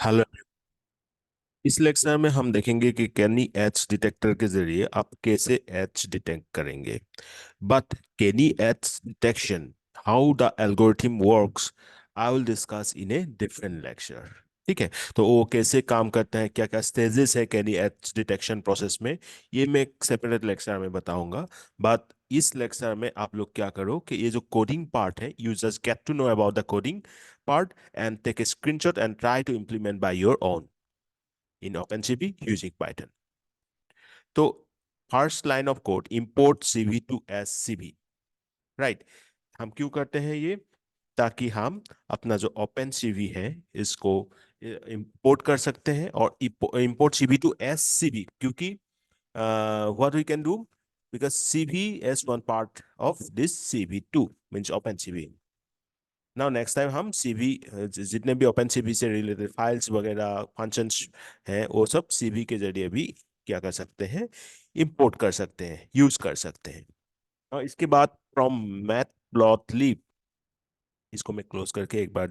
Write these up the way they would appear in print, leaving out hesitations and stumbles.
Hello. इस lecture में हम देखेंगे कि कैनी एच डिटेक्टर के जरिए आप कैसे एच डिटेक्ट करेंगे। But Canny edge detection, how the algorithm works, I will discuss in a different lecture. ठीक है। तो वो कैसे काम करता है, क्या क्या स्टेजेस है कैनी एच डिटेक्शन प्रोसेस में, ये मैं एक सेपरेट लेक्चर में बताऊंगा। बट इस लेक्चर में आप लोग क्या करो कि ये जो कोडिंग पार्ट है, you just get to know about the coding part and take a screenshot and try to implement by your own in OpenCV using Python. तो first line of code import CV to SCV, right. हम क्यों करते हैं ये? ताकि हम अपना जो OpenCV है इसको इंपोर्ट कर सकते हैं, और import CV to SCV क्योंकि what we can do, because CV is one part of this CV2 means OpenCV। Now next time हम सीवी, जितने भी ओपन सीवी से रिलेटेड फाइल्स वगैरह फंक्शंस हैं वो सब सीवी के जरिए भी क्या कर सकते हैं, इंपोर्ट कर सकते हैं, यूज कर सकते हैं। और इसके बाद फ्रॉम मैटप्लॉटलिब, इसको मैं क्लोज करके एक बार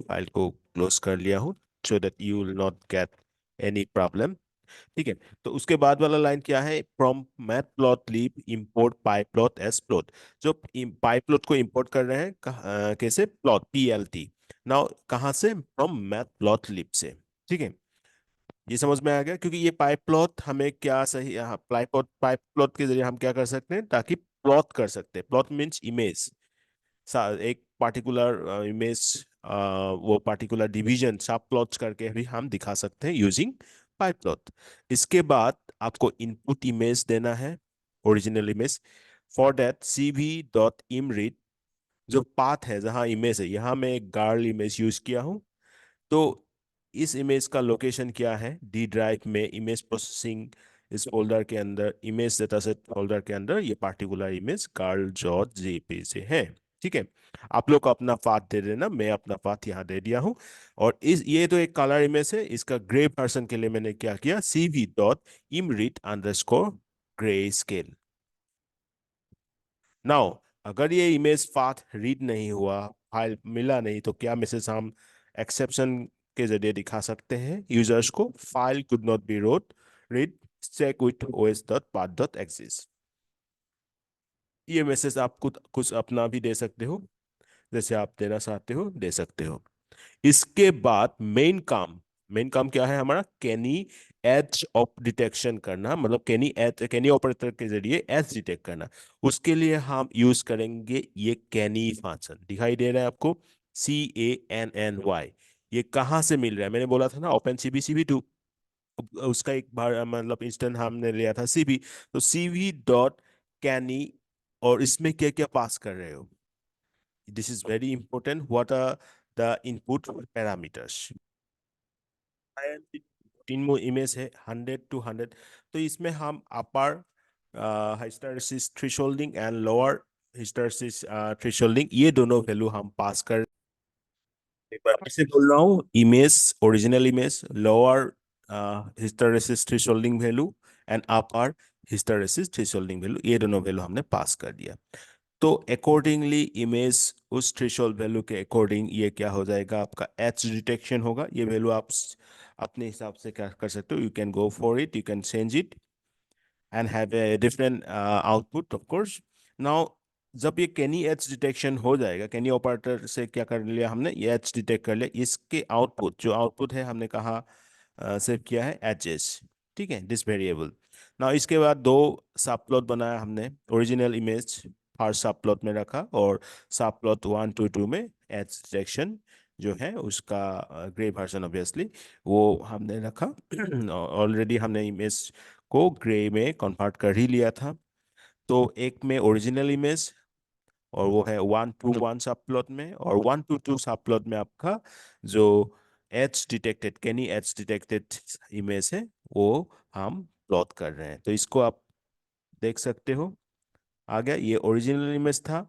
फाइल को क्लोज कर लिया हूँ so that you will not get any problem. ठीक है। तो उसके बाद वाला लाइन क्या है? From matplotlib import pyplot as plot. जो पाइप्लॉट को इंपोर्ट कर रहे हैं कैसे? Plot PLT। नाउ कहाँ से? फ्रॉम मैटप्लॉटलिब से। ठीक है। ये समझ में आ गया? क्योंकि ये पाइपप्लॉट हमें क्या सही, यहाँ पाइपप्लॉट के जरिए हम क्या कर सकते हैं ताकि प्लॉट कर सकते हैं। प्लॉट मीन्स इमेज, एक पार्टिकुलर इमेज, वो पार्टिकुलर डिवीजन सब प्लॉट्स करके भी हम दिखा सकते हैं यूजिंग पाइपप्लॉट। इसके बाद आपको इनपुट इमेज देना है, original image. For that cv.imread, जो पाथ है जहाँ इमेज है, यहाँ मैं एक गर्ल इमेज यूज किया हूँ। तो इस इमेज का लोकेशन क्या है? डी ड्राइव में इमेज प्रोसेसिंग, इस फोल्डर के अंदर, इमेज डेटा सेट फोल्डर के अंदर ये particular image Carl George JP से है। ठीक है। आप लोग को अपना पाथ दे देना, मैं अपना पाथ यहाँ दे दिया हूँ। और इस ये तो एक कलर इमेज है, इसका ग्रे वर्जन के लिए मैंने क्या किया? cv.imread_, grey scale. नाउ अगर ये इमेज पाथ रीड नहीं हुआ, फाइल मिला नहीं, तो क्या मैसेज हम एक्सेप्शन के जरिए दिखा सकते हैं यूजर्स को? File could not be road read, check with os.path.exist। ये मैसेज आप कुछ कुछ अपना भी दे सकते हो, जैसे आप देना चाहते हो दे सकते हो। इसके बाद मेन काम क्या है हमारा? कैनी एज ऑफ डिटेक्शन करना, मतलब कैनी ऑपरेटर के जरिए एज डिटेक्ट करना। उसके लिए हम यूज करेंगे ये कैनी फंक्शन, दिखाई दे रहा है आपको? CANNY। ये कहाँ से मिल रहा है? मैंने बोला था ना ओपन CV2, उसका एक बार मतलब इंस्टेंट हमने लिया था CV। तो CV.कैनी, और इसमें क्या क्या पास कर रहे हो? This is very important, what are the input parameters. तीन इमेज है 100 to 100। तो इसमें हम upper hysteresis thresholding and lower hysteresis thresholding, ये दोनों वैल्यू हम पास कर। एक बार फिर से बोल रहा हूँ, image, original image, lower hysteresis thresholding value and upper hysteresis thresholding value, ये दोनों वैल्यू हमने पास कर दिया। तो अकॉर्डिंगली इमेज उस थ्रेशोल्ड वैल्यू के अकॉर्डिंग ये क्या हो जाएगा? आपका एच डिटेक्शन होगा। ये वैल्यू आप अपने हिसाब से क्या कर सकते हो? You can go for it, you can change it and have a different output of course. Now जब ये कैनी एच डिटेक्शन हो जाएगा, कैनी ऑपरेटर से क्या कर लिया हमने? ये एच डिटेक्ट कर लिया, इसके आउटपुट, जो आउटपुट है हमने कहा सेव किया है एचएस। ठीक है, दिस वेरिएबल। ना इसके बाद दो सब प्लॉट बनाया हमने। ओरिजिनल इमेज फर्स्ट सब प्लॉट में रखा, और सब प्लॉट 1 to 2 में एच डिटेक्शन जो है उसका ग्रे वर्जन ऑब्वियसली वो हमने रखा। ऑलरेडी हमने इमेज को ग्रे में कन्वर्ट कर ही लिया था। तो एक में ओरिजिनल इमेज, और वो है 1 to 1 सब प्लॉट में, और 1 to 2 सब प्लॉट में आपका जो एच डिटेक्टेड, कैनी एच डिटेक्टेड इमेज है वो हम प्लॉट कर रहे हैं। तो इसको आप देख सकते हो, आ गया। ये ओरिजिनल इमेज था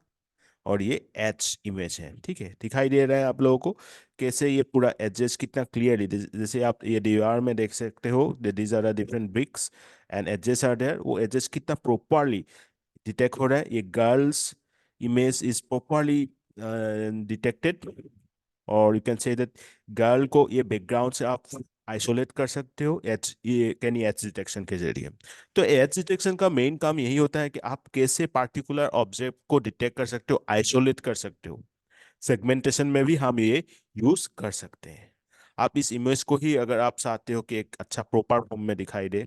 और ये एच इमेज है। ठीक है, दिखाई दे रहा है आप लोगों को कैसे ये पूरा एजेस कितना क्लियरली, जैसे आप ये दीवार में देख सकते हो, these are the different bricks and edges are there. वो एजेस कितना प्रॉपरली डिटेक्ट हो रहा है। ये girls image is properly detected और you can say that girl को ये बैकग्राउंड से आप आइसोलेट कर सकते हो एच ये कैनी एच डिटेक्शन के जरिए। तो एच डिटेक्शन का मेन काम यही होता है कि आप कैसे पार्टिकुलर ऑब्जेक्ट को डिटेक्ट कर सकते हो, आइसोलेट कर सकते हो। सेगमेंटेशन में भी हम ये यूज कर सकते हैं। आप इस इमेज को ही अगर आप चाहते हो कि एक अच्छा प्रॉपर फॉर्म में दिखाई दे,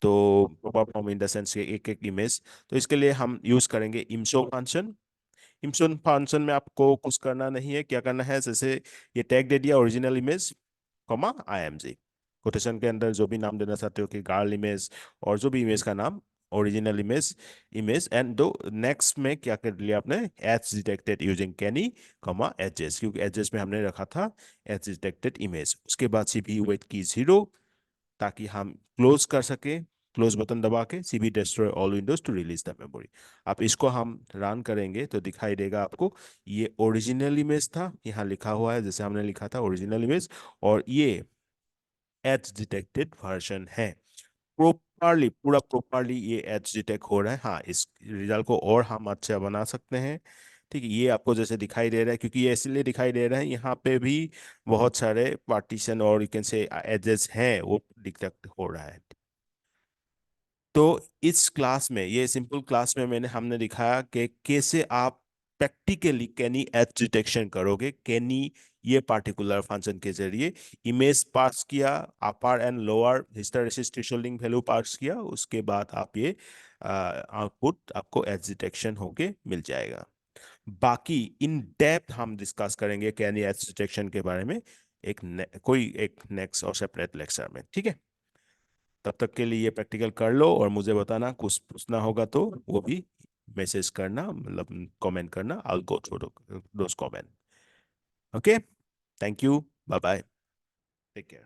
तो proper form in the sense एक एक इमेज, तो इसके लिए हम यूज करेंगे इमशो फंक्शन। इमशो फंक्शन में आपको कुछ करना नहीं है, क्या करना है, जैसे ये टैग दे दिया original image comma IMG, quotation के अंदर जो भी नाम देना चाहते हो कि गर्ल इमेज और जो भी इमेज का नाम, ओरिजिनल इमेज, इमेज एंड दो नेक्स्ट में क्या कर लिया आपने, एच डिटेक्टेड यूजिंग कैनी कॉमा एचएस, क्योंकि एचएस में हमने रखा था एच डिटेक्टेड इमेज। उसके बाद सीपी वेट की 0 ताकि हम क्लोज कर सके, क्लोज बटन दबा के CB destroy all windows to release the memory. अब इसको हम रन करेंगे तो दिखाई देगा आपको ये ओरिजिनल इमेज था, यहाँ लिखा हुआ है जैसे हमने लिखा था ओरिजिनल इमेज, और ये एज डिटेक्टेड वर्जन है। प्रॉपरली पूरा प्रॉपरली ये एज डिटेक्ट हो रहा है। हाँ, इस रिजल्ट को और हम अच्छा बना सकते हैं। ठीक है, ये आपको जैसे दिखाई दे रहा है, क्योंकि ये इसलिए दिखाई दे रहा है, यहाँ पे भी बहुत सारे पार्टीशन और यू कैन से एजेस हैं वो डिटेक्ट हो रहा है। तो इस क्लास में, ये सिंपल क्लास में हमने दिखाया कि कैसे आप प्रैक्टिकली कैनी एज डिटेक्शन करोगे। कैनी ये पार्टिकुलर फंक्शन के जरिए इमेज पास किया, upper and lower hysteresis thresholding value pass किया, उसके बाद आप ये आउटपुट आपको एज डिटेक्शन होके मिल जाएगा। बाकी इन डेप्थ हम डिस्कस करेंगे कैनी एज डिटेक्शन के बारे में कोई एक नेक्स्ट और सेपरेट लेक्चर में। ठीक है, तब तक के लिए ये प्रैक्टिकल कर लो और मुझे बताना, कुछ पूछना होगा तो वो भी मैसेज करना, मतलब कमेंट करना, I will go through those comment. Okay, thank you, bye bye, take care.